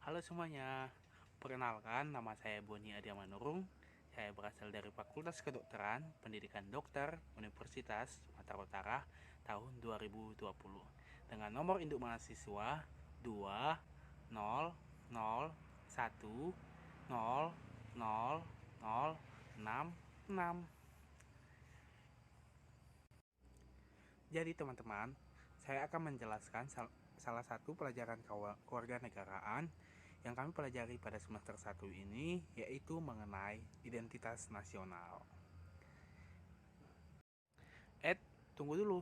Halo semuanya, perkenalkan nama saya Boni Adiamanurung. Saya berasal dari Fakultas Kedokteran, Pendidikan Dokter, Universitas Sumatera Utara tahun 2020 dengan nomor induk mahasiswa 200100066. Jadi teman-teman, saya akan menjelaskan salah satu pelajaran kewarganegaraan yang kami pelajari pada semester 1 ini, yaitu mengenai identitas nasional. Tunggu dulu.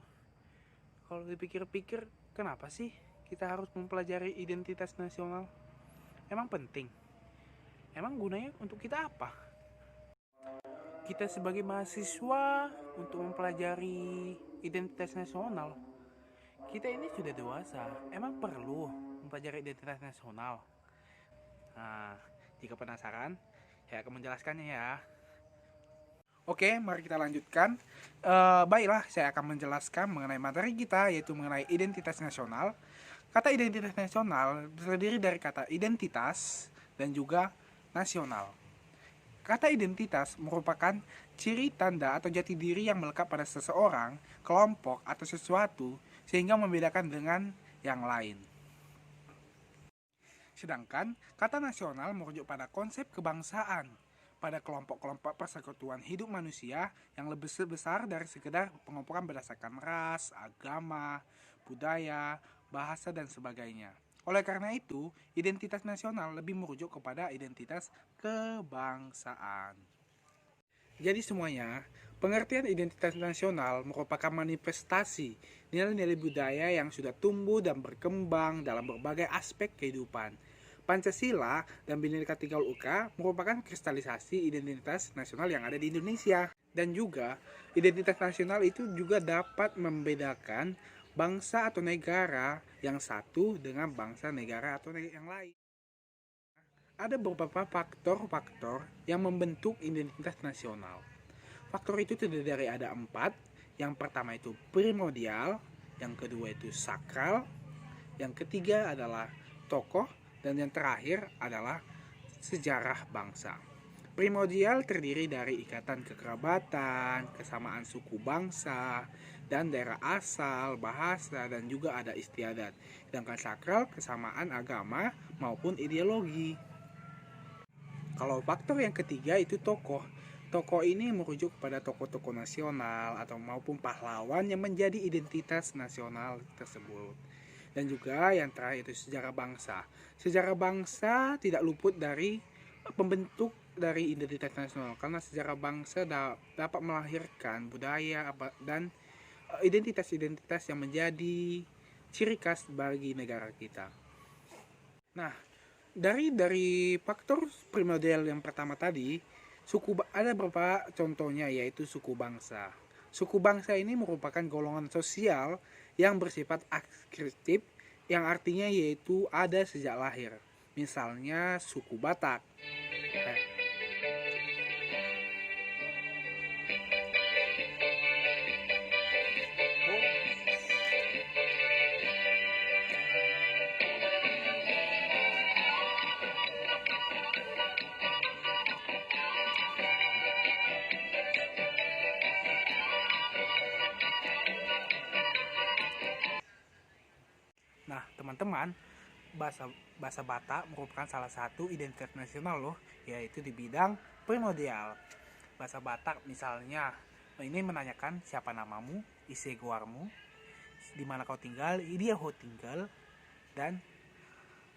Kalau dipikir-pikir, kenapa sih kita harus mempelajari identitas nasional? Emang penting? Emang gunanya untuk kita apa? Kita sebagai mahasiswa untuk mempelajari identitas nasional, kita ini sudah dewasa. Emang perlu mempelajari identitas nasional? Nah, jika penasaran, saya akan menjelaskannya ya. Oke, mari kita lanjutkan. Baiklah, saya akan menjelaskan mengenai materi kita, yaitu mengenai identitas nasional. Kata identitas nasional terdiri dari kata identitas dan juga nasional. Kata identitas merupakan ciri tanda atau jati diri yang melekat pada seseorang, kelompok, atau sesuatu sehingga membedakan dengan yang lain. Sedangkan kata nasional merujuk pada konsep kebangsaan, pada kelompok-kelompok persekutuan hidup manusia yang lebih besar dari sekedar pengelompokan berdasarkan ras, agama, budaya, bahasa, dan sebagainya. Oleh karena itu, identitas nasional lebih merujuk kepada identitas kebangsaan. Jadi semuanya, pengertian identitas nasional merupakan manifestasi nilai-nilai budaya yang sudah tumbuh dan berkembang dalam berbagai aspek kehidupan. Pancasila dan Bhinneka Tunggal Ika merupakan kristalisasi identitas nasional yang ada di Indonesia. Dan juga, identitas nasional itu juga dapat membedakan bangsa atau negara yang satu dengan bangsa negara atau yang lain. Ada beberapa faktor-faktor yang membentuk identitas nasional. Faktor itu terdiri dari ada 4. Yang pertama itu primordial, yang kedua itu sakral, yang ketiga adalah tokoh, dan yang terakhir adalah sejarah bangsa. Primordial terdiri dari ikatan kekerabatan, kesamaan suku bangsa, dan daerah asal, bahasa, dan juga ada istiadat. Sedangkan sakral kesamaan agama maupun ideologi. Kalau faktor yang ketiga itu tokoh. Tokoh ini merujuk pada tokoh-tokoh nasional atau maupun pahlawan yang menjadi identitas nasional tersebut. Dan juga yang terakhir itu sejarah bangsa. Sejarah bangsa tidak luput dari pembentuk dari identitas nasional karena sejarah bangsa dapat melahirkan budaya dan identitas-identitas yang menjadi ciri khas bagi negara kita. Nah, dari faktor primordial yang pertama tadi, ada beberapa contohnya, yaitu suku bangsa. Suku bangsa ini merupakan golongan sosial yang bersifat akskriptif, yang artinya yaitu ada sejak lahir. Misalnya suku Batak. Nah, teman-teman, bahasa bahasa Batak merupakan salah satu identitas nasional loh, yaitu di bidang primordial. Bahasa Batak misalnya, ini menanyakan siapa namamu, isi guarmu, di mana kau tinggal, dia ho tinggal, dan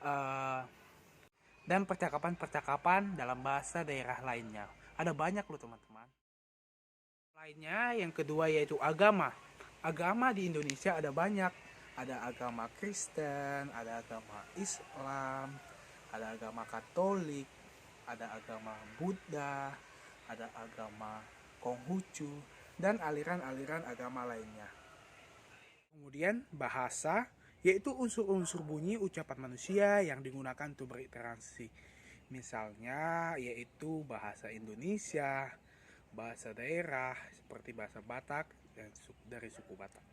uh, dan percakapan-percakapan dalam bahasa daerah lainnya. Ada banyak loh teman-teman. Lainnya yang kedua yaitu agama. Agama di Indonesia ada banyak. Ada agama Kristen, ada agama Islam, ada agama Katolik, ada agama Buddha, ada agama Konghucu, dan aliran-aliran agama lainnya. Kemudian bahasa, yaitu unsur-unsur bunyi ucapan manusia yang digunakan untuk berinteraksi. Misalnya yaitu bahasa Indonesia, bahasa daerah seperti bahasa Batak dan dari suku Batak.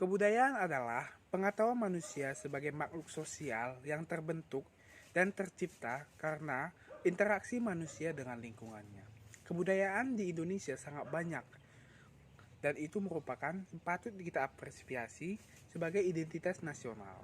Kebudayaan adalah pengetahuan manusia sebagai makhluk sosial yang terbentuk dan tercipta karena interaksi manusia dengan lingkungannya. Kebudayaan di Indonesia sangat banyak dan itu merupakan patut kita apresiasi sebagai identitas nasional.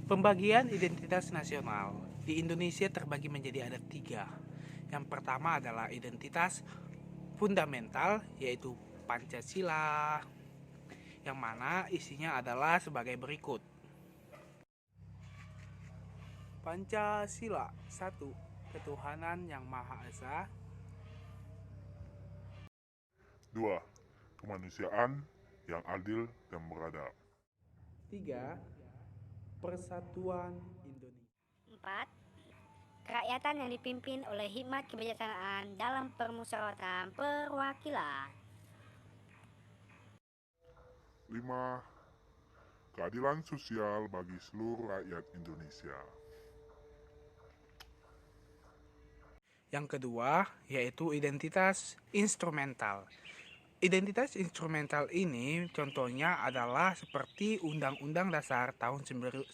Pembagian identitas nasional di Indonesia terbagi menjadi ada 3. Yang pertama adalah identitas fundamental, yaitu Pancasila, yang mana isinya adalah sebagai berikut. Pancasila 1. Ketuhanan yang Maha Esa. 2. Kemanusiaan yang adil dan beradab. 3. Persatuan Indonesia. 4. Kerakyatan yang dipimpin oleh hikmat kebijaksanaan dalam permusyawaratan perwakilan. 5. Keadilan sosial bagi seluruh rakyat Indonesia. Yang kedua, yaitu identitas instrumental. Identitas instrumental ini contohnya adalah seperti Undang-Undang Dasar tahun 1945.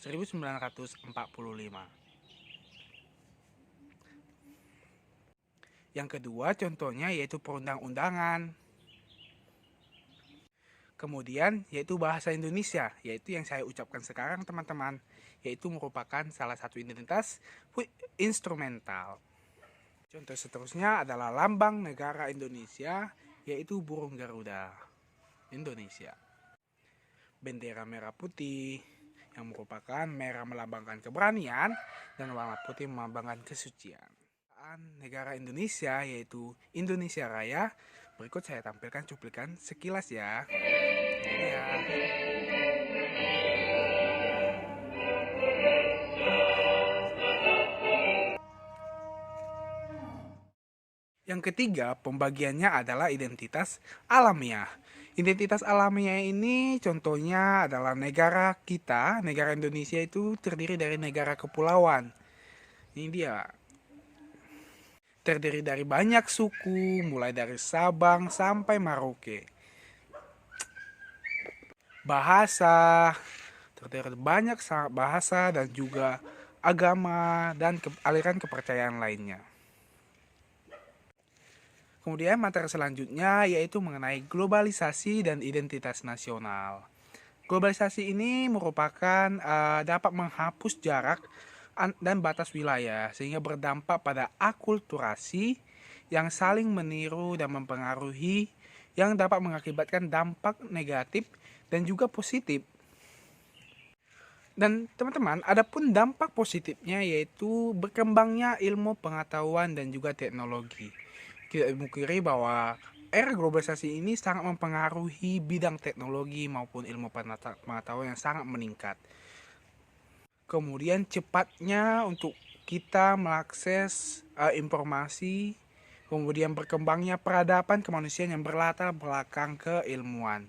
Yang kedua contohnya yaitu perundang-undangan. Kemudian yaitu bahasa Indonesia, yaitu yang saya ucapkan sekarang teman-teman, yaitu merupakan salah satu identitas instrumental. Contoh seterusnya adalah lambang negara Indonesia, yaitu burung Garuda Indonesia. Bendera merah putih yang merupakan merah melambangkan keberanian dan warna putih melambangkan kesucian. Negara Indonesia yaitu Indonesia Raya. Berikut saya tampilkan cuplikan sekilas ya. Ini ya. Yang ketiga, pembagiannya adalah identitas alamiah. Identitas alamiah ini contohnya adalah negara kita, negara Indonesia itu terdiri dari negara kepulauan. Ini dia. Terdiri dari banyak suku, mulai dari Sabang sampai Merauke. Bahasa, terdiri dari banyak bahasa dan juga agama dan aliran kepercayaan lainnya. Kemudian materi selanjutnya yaitu mengenai globalisasi dan identitas nasional. Globalisasi ini merupakan dapat menghapus jarak dan batas wilayah sehingga berdampak pada akulturasi yang saling meniru dan mempengaruhi yang dapat mengakibatkan dampak negatif dan juga positif. Dan teman-teman, adapun dampak positifnya yaitu berkembangnya ilmu pengetahuan dan juga teknologi. Tidak dipungkiri bahwa era globalisasi ini sangat mempengaruhi bidang teknologi maupun ilmu pengetahuan yang sangat meningkat. Kemudian cepatnya untuk kita mengakses informasi, kemudian berkembangnya peradaban kemanusiaan yang berlatar belakang keilmuan.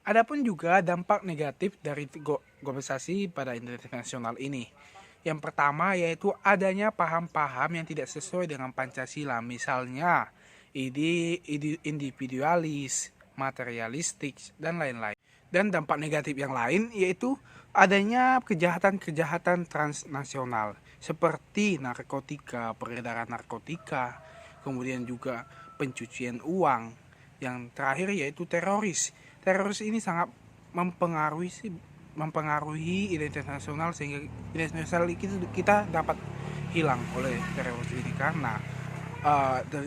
Adapun juga dampak negatif dari globalisasi pada identitas nasional ini. Yang pertama yaitu adanya paham-paham yang tidak sesuai dengan Pancasila, misalnya individualis, materialistik, dan lain-lain. Dan dampak negatif yang lain yaitu adanya kejahatan-kejahatan transnasional seperti narkotika, peredaran narkotika, kemudian juga pencucian uang. Yang terakhir yaitu teroris. Teroris ini sangat mempengaruhi mempengaruhi identitas nasional sehingga identitas nasional kita dapat hilang oleh teroris ini karena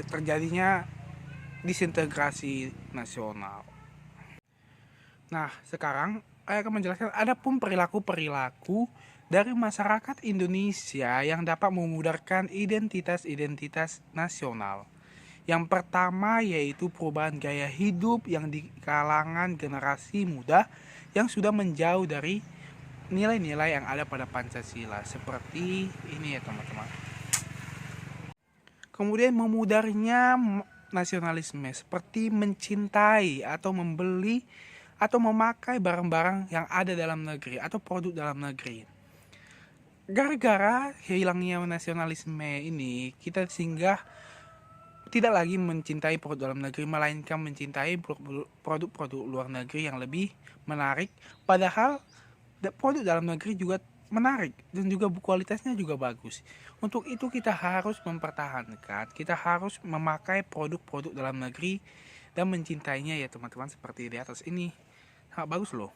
terjadinya disintegrasi nasional. Nah, sekarang saya akan menjelaskan ada pun perilaku-perilaku dari masyarakat Indonesia yang dapat memudarkan identitas-identitas nasional. Yang pertama yaitu perubahan gaya hidup yang di kalangan generasi muda yang sudah menjauh dari nilai-nilai yang ada pada Pancasila. Seperti ini ya teman-teman. Kemudian memudarnya nasionalisme seperti mencintai atau membeli atau memakai barang-barang yang ada dalam negeri atau produk dalam negeri. Gara-gara hilangnya nasionalisme ini, kita singgah tidak lagi mencintai produk dalam negeri, melainkan mencintai produk-produk luar negeri yang lebih menarik. Padahal produk dalam negeri juga menarik dan juga kualitasnya juga bagus. Untuk itu kita harus mempertahankan, kita harus memakai produk-produk dalam negeri dan mencintainya ya teman-teman, seperti di atas ini. Sangat bagus loh.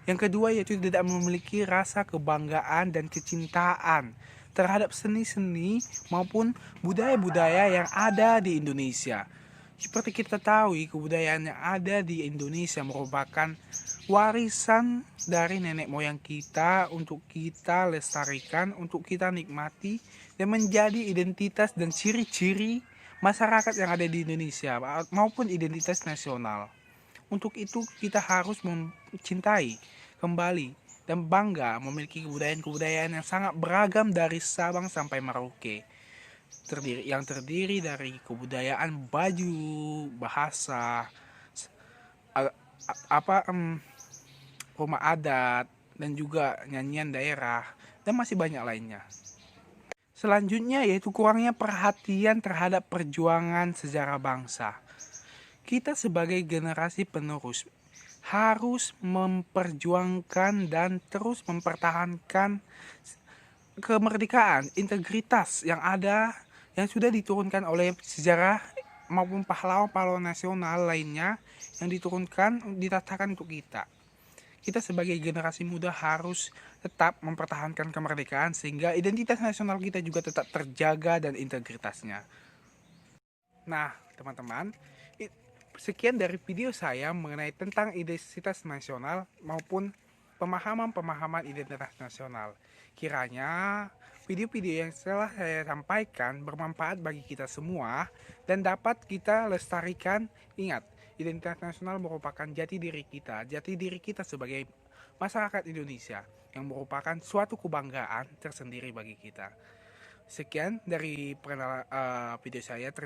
Yang kedua yaitu tidak memiliki rasa kebanggaan dan kecintaan terhadap seni-seni maupun budaya-budaya yang ada di Indonesia. Seperti kita tahu, kebudayaan yang ada di Indonesia merupakan warisan dari nenek moyang kita untuk kita lestarikan, untuk kita nikmati dan menjadi identitas dan ciri-ciri masyarakat yang ada di Indonesia maupun identitas nasional. Untuk itu kita harus mencintai kembali dan bangga memiliki kebudayaan-kebudayaan yang sangat beragam dari Sabang sampai Merauke. Yang terdiri dari kebudayaan baju, bahasa, rumah adat, dan juga nyanyian daerah, dan masih banyak lainnya. Selanjutnya yaitu kurangnya perhatian terhadap perjuangan sejarah bangsa. Kita sebagai generasi penerus harus memperjuangkan dan terus mempertahankan kemerdekaan, integritas yang ada, yang sudah diturunkan oleh sejarah maupun pahlawan-pahlawan nasional lainnya yang diturunkan, ditatakan untuk kita. Kita sebagai generasi muda harus tetap mempertahankan kemerdekaan sehingga identitas nasional kita juga tetap terjaga dan integritasnya. Nah, teman-teman, sekian dari video saya mengenai tentang identitas nasional maupun pemahaman-pemahaman identitas nasional. Kiranya video-video yang telah saya sampaikan bermanfaat bagi kita semua dan dapat kita lestarikan. Ingat, identitas nasional merupakan jati diri kita sebagai masyarakat Indonesia yang merupakan suatu kebanggaan tersendiri bagi kita. Sekian dari video saya. Terima